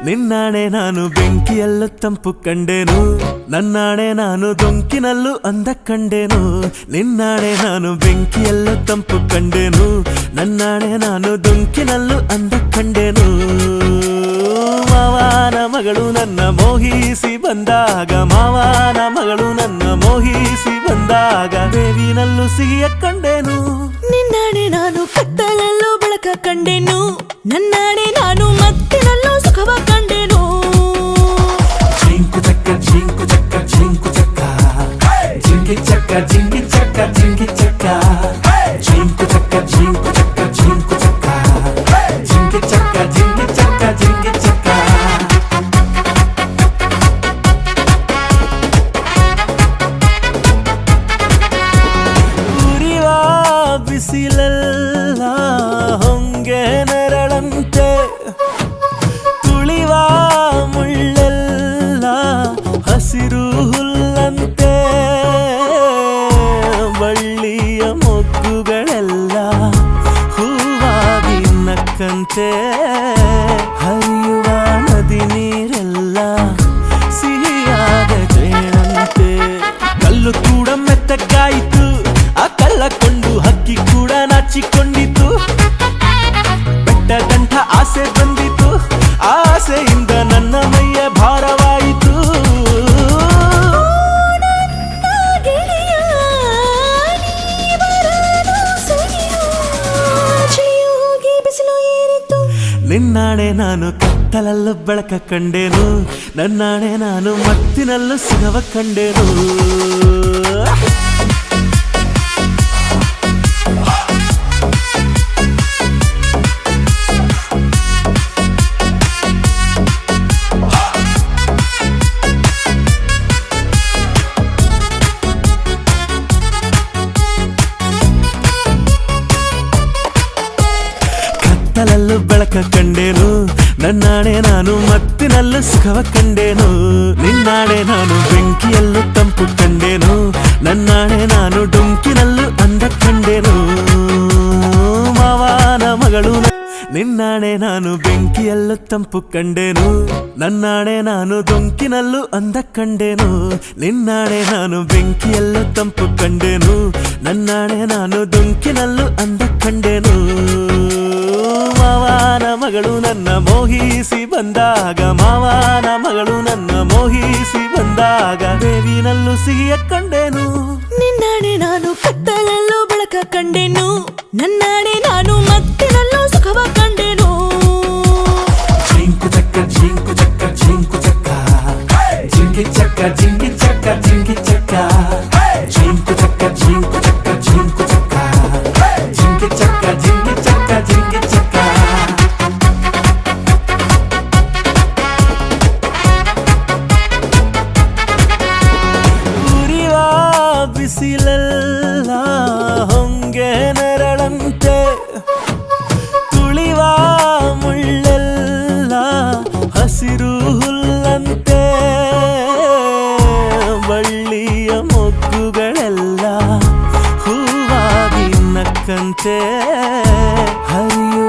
ನಿನ್ನಾಣೆ ನಾನು ಬೆಂಕಿಯಲ್ಲೂ ತಂಪು ಕಂಡೆನು, ನನ್ನಾಣೆ ನಾನು ದೊಂಕಿನಲ್ಲೂ ಅಂದ ಕಂಡೆನು. ನಿನ್ನಾಣೆ ನಾನು ಬೆಂಕಿಯಲ್ಲೂ ತಂಪು ಕಂಡೆನು, ನನ್ನಾಣೆ ನಾನು ದೊಂಕಿನಲ್ಲೂ ಅಂದ ಕಂಡೆನು. ಮಾವನ ಮಗಳು ನನ್ನ ಮೋಹಿಸಿ ಬಂದಾಗ, ಮಾವನ ಮಗಳು ನನ್ನ ಮೋಹಿಸಿ ಬಂದಾಗ ಬೇವಿನಲ್ಲೂ ಸಿಹಿಯ ಕಂಡೆನು. ನಿನ್ನಾಣೆ ನಾನು ಕತ್ತಲಲ್ಲೂ ಬೆಳಕ ಕಂಡೆನು, ನನ್ನಾಣೆ ನಾನು ಮತ್ತಿನಲ್ಲೂ ಸುಖವ ಕಂಡೆನು. ಜಿಂಕು ಚಕ್ಕ ಜಿಂಕು ಚಕ್ಕ ಜಿಂಕು ಚಕ್ಕ ಜಿಂಗಿ ಚಕ್ಕ ಜಿಂಗಿ ಚಕ್ಕ ಜಿಂಗಿ ಚಕ್ಕ ಜಿಂಕು ಚಕ್ಕ ಜಿಂಕು ಚಕ್ಕ ಜಿಂಕು ಚಕ್ಕ ಜಿಂಗಿ ಚಕ್ಕ ಜಿಂಗಿ ಚಕ್ಕ ಜಿಂಗಿ ಚಕ್ಕ. ಉರಿವ ಬಿಸಿಲೆಲ್ಲ ಹೊಂಗೆ ನೆರಳಂತೆ, ತುಳಿವ ಮುಳ್ಳೆಲ್ಲ ಹಸಿರು ಹುಲ್ಲಂತೆ, ಬಳ್ಳಿಯ ಮೊಗ್ಗುಗಳೆಲ್ಲ ಹೂವಾಗಿ ನಕ್ಕಂತೆ, ಹರಿಯುವ ನದಿ ನೀರೆಲ್ಲ ಸಿಹಿಯಾದ ಜೇನಂತೆ. ಕಲ್ಲು ಕೂಡ ಮೆತ್ತಗಾಯಿತು, ಆ ಕಲ್ಲ ಕೊಂಡು ಹಕ್ಕಿ ಕೂಡ ನಾಚಿಕೊಂಡಿತು. ಬೆಟ್ಟ ಗಂಟ ಆಸೆ ಬಂದಿತು, ಆಸೆಯಿಂದ ನನ್ನ ಮೈಯ ಭಾರವಾಯಿತು. ನಿನ್ನಾಣೆ ನಾನು ಕತ್ತಲಲ್ಲೂ ಬೆಳಕ ಕಂಡೆನು, ನನ್ನಾಣೆ ನಾನು ಮತ್ತಿನಲ್ಲೂ ಸುಖವ ಕಂಡೆನು. ಕತ್ತಲಲ್ಲೂ ಬೆಳಕ ಕಂಡೆನು, ನನ್ನಾಣೆ ನಾನು ಮತ್ತಿನಲ್ಲೂ ಸುಖವ ಕಂಡೆನು. ನಿನ್ನಾಣೆ ನಾನು ಬೆಂಕಿಯಲ್ಲೂ ತಂಪು ಕಂಡೆನು, ನನ್ನಾಣೆ ನಾನು ಡೊಂಕಿನಲ್ಲೂ ಅಂದ ಕಂಡೆನು. ಮಾವನ ಮಗಳು ನಿನ್ನಾಣೆ ನಾನು ಬೆಂಕಿಯಲ್ಲೂ ತಂಪು ಕಂಡೆನು, ನನ್ನಾಣೆ ನಾನು ದೊಂಕಿನಲ್ಲೂ ಅಂದ ಕಂಡೆನು. ನಿನ್ನಾಣೆ ನಾನು ಬೆಂಕಿಯಲ್ಲೂ ತಂಪು ಕಂಡೆನು, ನನ್ನಾಣೆ ನಾನು ದೊಂಕಿನಲ್ಲೂ ಅಂದ ಕಂಡೆನು. ಮಾವನ ಮಗಳು ನನ್ನ ಮೋಹಿಸಿ ಬಂದಾಗ, ಮಾವನ ಮಗಳು ನನ್ನ ಮೋಹಿಸಿ ಬಂದಾಗ ಬೇವಿನಲ್ಲೂ ಸಿಹಿಯ ಕಂಡೆನು. ನಿನ್ನಾಣೆ ನಾನು ಕತ್ತಲಲ್ಲೂ ಬೆಳಕ ಕಂಡೆನು, ನನ್ನಾಣೆ ನಾನು ಮತ್ತಿನಲ್ಲೂ ಸುಖವ ಕಂಡೆನು. ಜಿಂಕು ಚಕ್ಕ ಜಿಂಕು ಚಕ್ಕ ಜಿಂಕು ಚಕ್ಕ ಜಿಂಗಿ ಚಕ್ಕ ಜಿಂಗಿ ಚಕ್ಕ ಜಿಂಗಿ ಚಕ್ಕ ಜಿಂಕು ಚಕ್ಕ ಜಿಂಕು ಚಕ್ಕ ಜಿಂಕು ಚಕ್ಕ ಜಿಂಗಿ ಚಕ್ಕ ಜಿಂಗಿ ಚಕ್ಕ ಜಿಂಗಿ ಚಕ್ಕ. ಉರಿವ ಬಿಸಿಲೆಲ್ಲ ಹೊಂಗೆ ನೆರಳಂತೆ, ತುಳಿವ ಮುಳ್ಳೆಲ್ಲ ಹಸಿರು ಹುಲ್ಲಂತೆ, ಬಳ್ಳಿಯ ಮೊಗ್ಗುಗಳೆಲ್ಲ ಹೂವಾಗಿ ನಕ್ಕಂತೆ, ಹರಿಯುವ